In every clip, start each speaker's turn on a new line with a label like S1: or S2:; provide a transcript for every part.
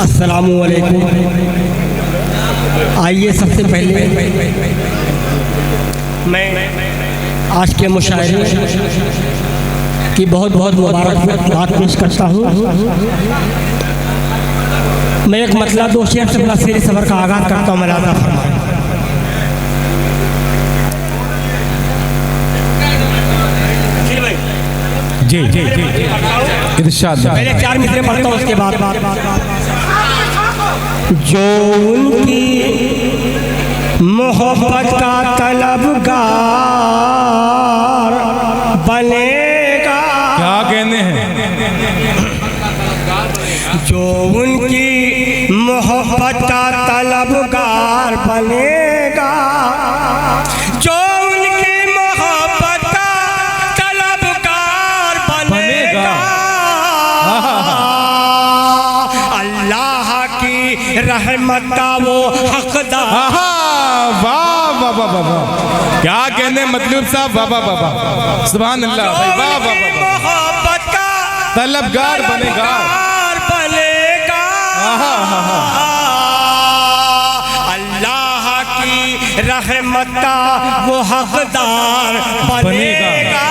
S1: अस्सलामुअलैकुम। आइए सबसे पहले मैं आज के मुशायरे की बहुत बहुत मुबारकबाद पेश करता हूँ। मैं एक मतला दो शेर से अपना शेर सफ़र का आगाज़ करता हूँ। मलाज़ा फरमाएं।
S2: जी जी जी इरशाद।
S1: पहले 4 मिसरे पढ़ता हूँ, उसके बाद जो उनकी मोहब्बत का तलबगार बनेगा।
S2: क्या कहने हैं?
S1: जो उनकी मोहब्बत का तलबगार बनेगा, जो उनकी मोहब्बत का तलबगार बनेगा, अल्लाह की रहमत का वो हकदार।
S2: वाह वाह वाह वाह वाह, क्या कहने मतलब साहब, वाह वाह वाह वाह, सुभान अल्लाह भाई, वाह वाह वाह,
S1: मोहब्बत का
S2: तलबगार बनेगा,
S1: अल्लाह की रहमत का वो हकदार बनेगा,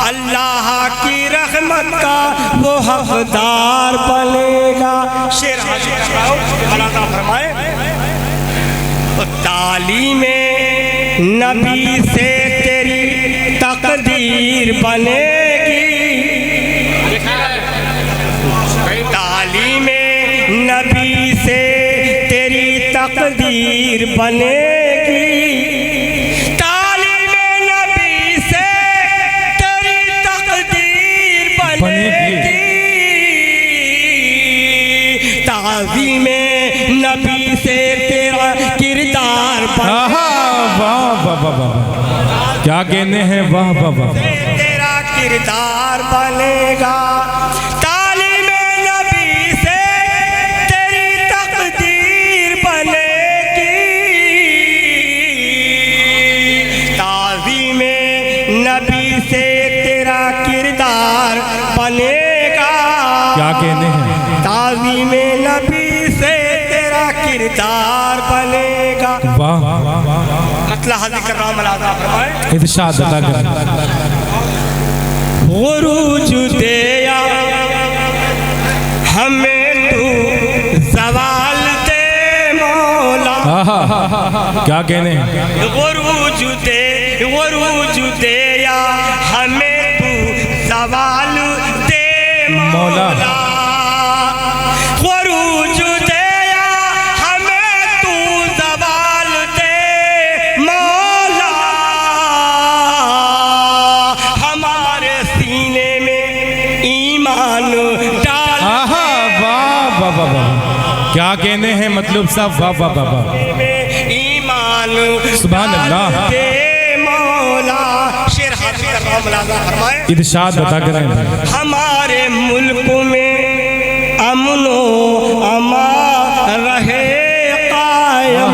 S1: अल्लाह की रहमत का वो हकदार बनेगा। शेर हाजिर कर रहा हूं, मलाज़ा फरमाए। तालीमे नबी से तेरी तकदीर बनेगी, तालीमे नबी से तेरी तकदीर बनेगी, तालीमे नबी से तेरी तकदीर बनेगी, ताज़ीमे नबी से तेरा किरदार बनेगा।
S2: वाह वाह वाह वाह, क्या कहने हैं, वाह वाह वाह,
S1: तेरा किरदार बनेगा, तालीमे नबी से तेरी तकदीर बनेगी, ताज़ीमे नबी से तेरा किरदार बनेगा।
S2: क्या कहने हैं?
S1: ताज़ीमे नबी से तेरा किरदार बनेगा।
S2: वाह वाह वाह,
S1: मतलब हाजिर कर रहा हूं, मलाज़ा फरमाए।
S2: इरशाद अता करें।
S1: उरूज देया हमें तू सवाल दे मौला।
S2: क्या कहने हैं?
S1: उरूज देया हमें तू सवाल दे मौला। उरूज देया हमें तू सवाल दे मौला, हमारे सीने में ईमान डाल।
S2: वाह वाह वाह वाह, क्या कहने हैं मतलब साहब, वाह वाह वाह वाह,
S1: ईमान
S2: सुभान अल्लाह,
S1: दे मौला। शेर हाजिर कर रहा हूं, मलाज़ा फरमाए।
S2: इरशाद अता करें।
S1: हमारे मुल्क में अमनो अमा रहे कायम,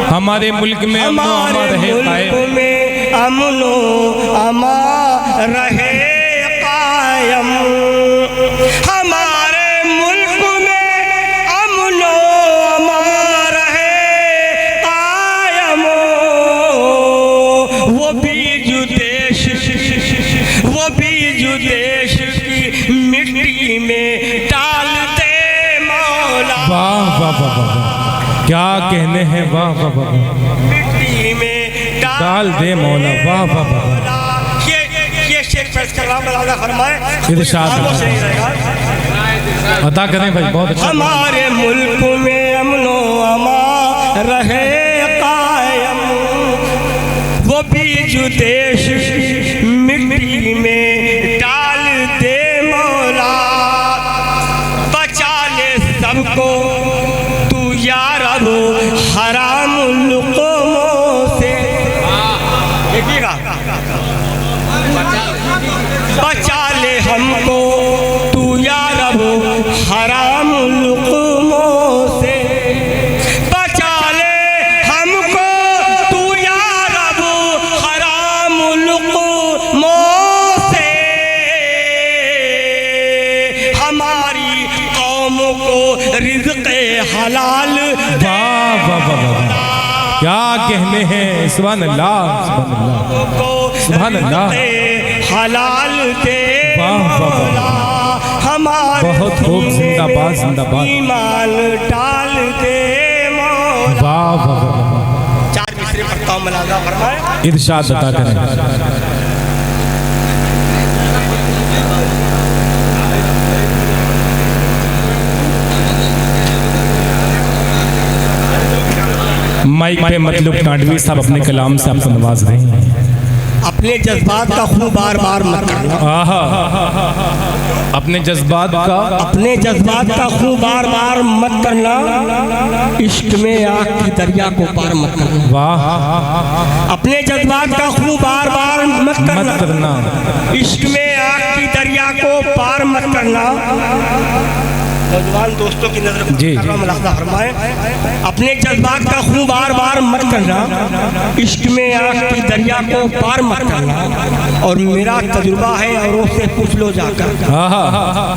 S2: हमारे मुल्क में अमनो अमा रहे कायम,
S1: में अमनो अमा रहे कायम, हमारे मुल्क में अमनो अमा रहे कायम। वो बीज देश की मिट्टी में डाल दे मौला।
S2: वाह वाह वाह वाह, क्या कहने हैं, वाह वाह वाह,
S1: मिट्टी में
S2: डाल दे मौला, वाह वाह वाह,
S1: ये शेर पेश कर रहा हूं, मलाज़ा फरमाए।
S2: इरशाद अता करें भाई, बहुत अच्छा।
S1: हमारे मुल्क में अमनो अमा रहे कायम, वो बीज देश की मिट्टी में डाल दे मौला, बचा ले सबको तू या रब हराम लुक़मों से। देखिएगा, बचा ले हमको तू या रब हराम लुक़मों से, बचा ले हमको तू या रब हराम लुक़मों से, हमारी कौम को हलाल दे
S2: वाह क्या कहने हैं। सुभान अल्लाह सुभान अल्लाह सुभान अल्लाह।
S1: हलाल दे
S2: वाह वाह
S1: हमारे
S2: बहुत खूब। जिंदाबाद जिंदाबाद।
S1: ईमान डाल दे
S2: वाह वाह।
S1: चार मिसरे पढ़ता हूँ मलाजा फरमाए।
S2: इरशाद अता करें। माइक पे मतलब कांडवी साहब अपने कलाम से आपको नवाज रहे हैं।
S1: अपने जज्बात का खून बार बार मत करना।
S2: अपने जज्बात का
S1: खून बार बार मत करना। इश्क में आग की दरिया को पार मत करना।
S2: वाह।
S1: अपने जज्बात का खून बार बार मत करना। इश्क में आग की दरिया को पार मत करना। नौजवान दोस्तों की नजर फरमाए। अपने जज्बात का खून बार बार मत करना। इश्क में आग की दरिया को पार मत करना। और मेरा तजुर्बा है औरों से पूछ लो जाकर।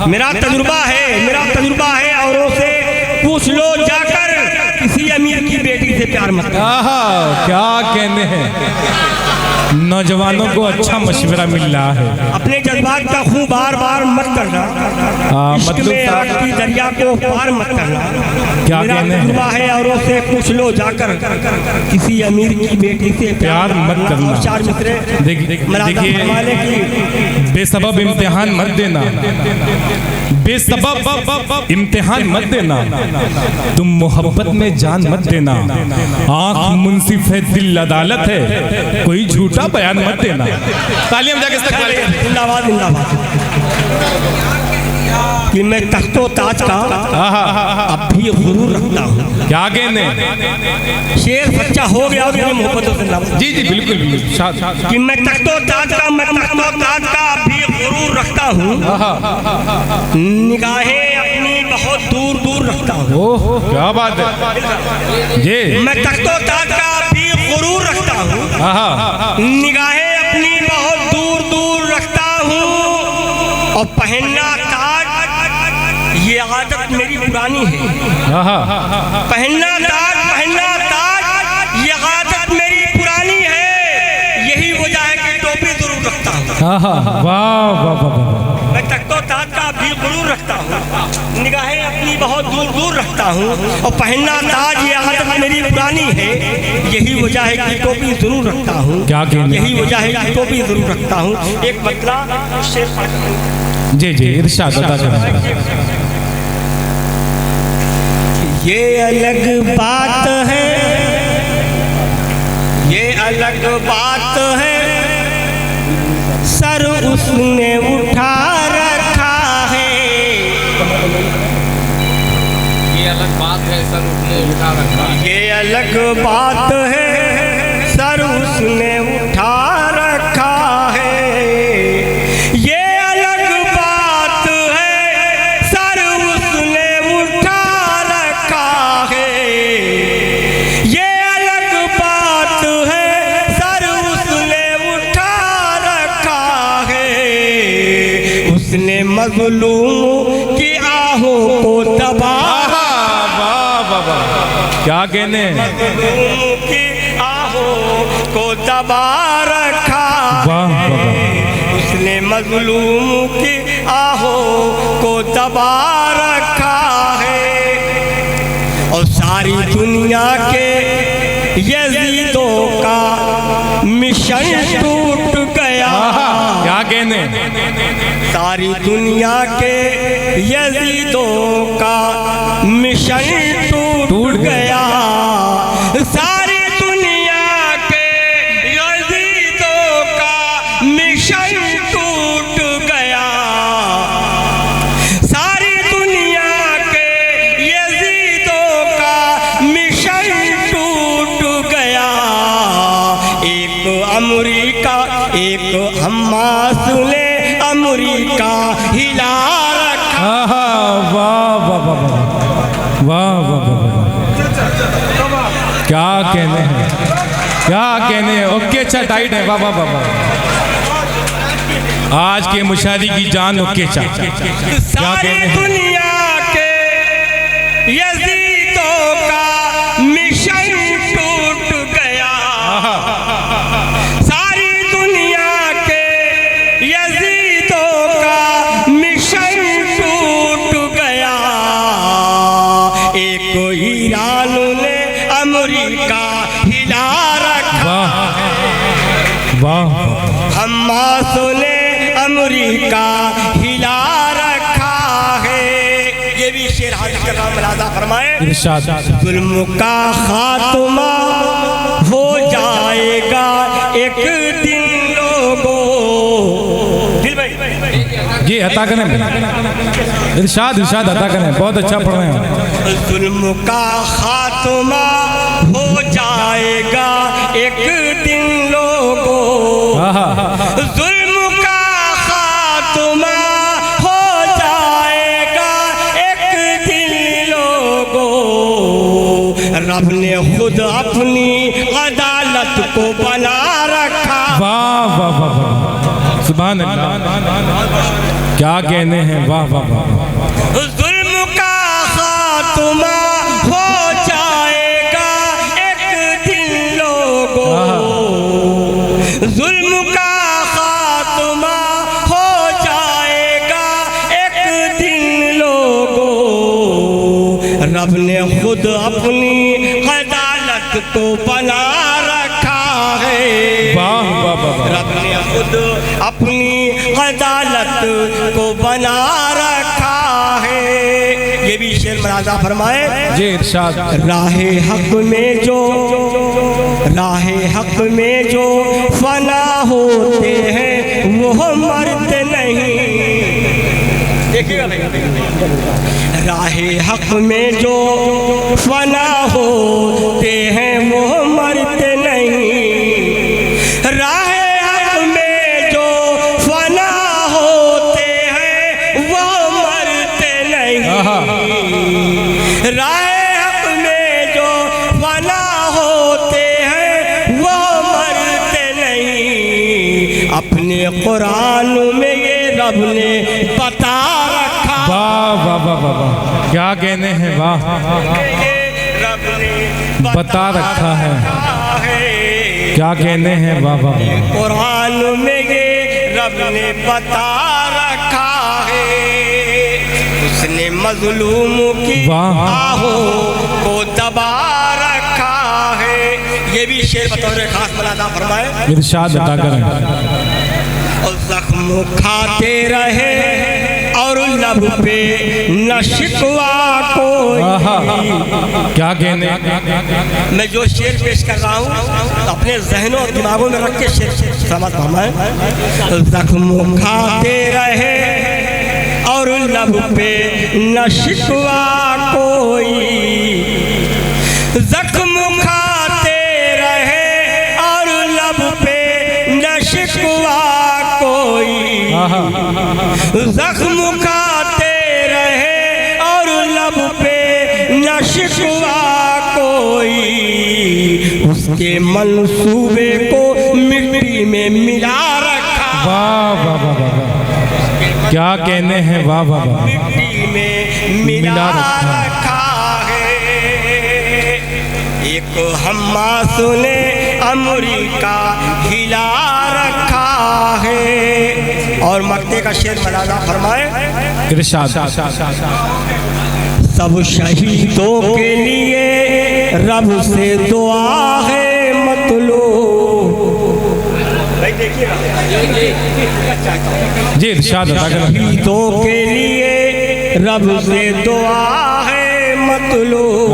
S1: मेरा तजुर्बा है औरों से पूछ लो जाकर। किसी अमीर की बेटी से प्यार मत करना।
S2: क्या कहने हैं। नौजवानों को अच्छा मशवरा मिल रहा है।
S1: अपने जज्बात का खून बार बार मत करना। इश्क में आग की दरिया को पार मत करना।
S2: क्या कहने हैं।
S1: है औरों से पूछ लो जाकर। किसी अमीर की बेटी से
S2: प्यार मत करना।
S1: चार मिसरे
S2: देखिए बेसबब इम्तिहान मत देना। बेसबब इम्तिहान मत देना। तुम मोहब्बत में जान मत देना। आंख मुंसिफ है दिल अदालत है। कोई झूठा बयान मत देना। तालियां जाके
S1: जिंदाबाद जिंदाबाद। कि मैं तख्तो ताज का अब भी गुरूर रखता हूँ।
S2: क्या कहने।
S1: शेर सच्चा हो गया मोहब्बतों से।
S2: जी बिल्कुल
S1: कि मैं तख्तो ताज का अब भी गुरूर रखता हूँ। निगाहें अपनी बहुत दूर दूर रखता हूँ।
S2: ओह क्या बात है। जी
S1: मैं तख्तो ताज का अब भी गुरूर रखता हूँ। निगाहें अपनी बहुत दूर दूर रखता हूँ। और पहनना ताज ये आदत मेरी पुरानी है। पहनना ताज ये आदत मेरी पुरानी है। यही वजह है कि टोपी जरूर रखता हूँ।
S2: वाह वाह वाह।
S1: मैं तख्तो ताज का भी गुरूर रखता हूँ। निगाहें अपनी बहुत दूर दूर रखता हूँ। और पहनना ताज ये आदत मेरी पुरानी है। यही वजह है कि टोपी जरूर रखता हूँ।
S2: क्या कहने।
S1: यही वजह है कि टोपी जरूर रखता हूँ। एक बदला
S2: जी इरशाद अता करें।
S1: ये अलग बात है। ये अलग बात है। सर उसने उठा रखा है।
S3: ये अलग बात है। सर उसने उठा रखा है।
S1: ये अलग बात है। सर उसने उठा रखा है। ये अलग बात है। सर उसने उठा रखा है। ये अलग बात है। सर उसने उठा रखा है। उसने मजलूम की आहों को दबा।
S2: क्या कहने।
S1: की आहों को दबा रखा है। उसने मजलूम की आहों को दबा रखा है। और सारी दुनिया के यजीदों का मिशन टूट गया।
S2: क्या कहने।
S1: सारी दुनिया के यजीदों का मिशन टूट गया। सारी दुनिया के यजीदों का मिशन टूट गया। सारी दुनिया के यजीदों का मिशन टूट गया। एक अमरीका एक हमास ने अमरीका हिला रखा।
S2: वाह वाह वाह वाह वाह। क्या कहने हैं। क्या कहने हैं। ओके अच्छा टाइट है। वाह वाह वाह। आज के मुशारी की जान ओके अच्छा। क्या कहने हैं।
S1: दुनिया के यजीद
S2: वाह
S1: हम्मासों ने अमेरिका हिला रखा है। ये भी शेर हाजिर कर रहा मुलाजा फरमाए।
S2: इरशाद
S1: जुल्म का खात्मा हो जाएगा एक दिन लोगों। दिल भाई
S2: ये अता करें, इरशाद इरशाद अता करें, बहुत अच्छा पढ़ रहे हैं।
S1: जुल्म का खात्मा हो जाएगा एक दिन लोगों। जुल्म का खात्मा हो जाएगा एक दिन लोगों। रब ने खुद अपनी अदालत को बना रखा।
S2: वाह वाह वाह वाह, सुभान अल्लाह, क्या कहने हैं, वाह वाह वाह।
S1: जुल्म का खात्मा हो जाएगा एक दिन लोगों। जुल्म का खात्मा हो जाएगा एक दिन लोगों। रब ने खुद अपनी अदालत को बना रखा है।
S2: वाह वाह वाह,
S1: रब ने खुद अपनी अदालत को बना रखा है। ये भी शेर मुलाजा फरमाए।
S2: जी इरशाद
S1: राहे हक में जो फना होते हैं वो मरते नहीं। देखिएगा राहे हक में जो फना होते हैं वो मरते नहीं। राहे हक में जो फना होते हैं वो मरते नहीं। राहे हक में जो फना होते हैं वो मरते नहीं। अपने कुरान में ये रब ने बता रखा।
S2: वाह वाह वाह वाह वाह, क्या कहने हैं, वाह
S1: रब ने
S2: बता रखा है, क्या कहने हैं, वाह वाह वाह।
S1: कुरान में ये रब ने बता रखा है। उसने मजलूमों की
S2: वाह।
S1: आहों को दबा रखा है। ये भी शेर बतौर खास मुलाजा फरमाए।
S2: इरशाद अता करें।
S1: और जख्म खाते रहे और लब पे न शिकवा कोई।
S2: क्या कहने,
S1: मैं जो शेर पेश कर रहा हूँ अपने जहनों और दिमागों में रख के शेर समझ फरमाए। जख्म खाते रहे और लब पे न शिकवा कोई। जख्म खाते रहे और लब पे न शिकवा कोई। जख्म खाते रहे और लब पे न शिकवा कोई। उसके मंसूबे को मिट्टी में मिला रखा।
S2: वाह वाह वाह वाह, क्या कहने हैं, वाह वाह वाह।
S1: मिट्टी में मिला रखा है। एक हम्मास ने अमेरिका हिला रखा है। और मक्ते का शेर मुलाजा फरमाए।
S2: इरशाद
S1: सब शहीदों के लिए रब से दुआ है मतलूब। भाई देखिए
S2: जी इरशाद अता करें।
S1: शहीदों के लिए रब से दुआ है मतलूब।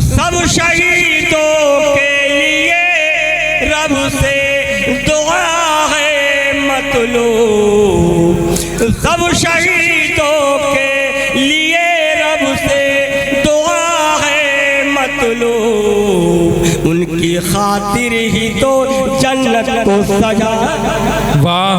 S1: सब शहीदों के लिए रब से दुआ है मतलूब। सब शहीदों के लिए रब से दुआ है मतलूब। उनकी खातिर ही तो जन्नत को सजा।
S2: वाह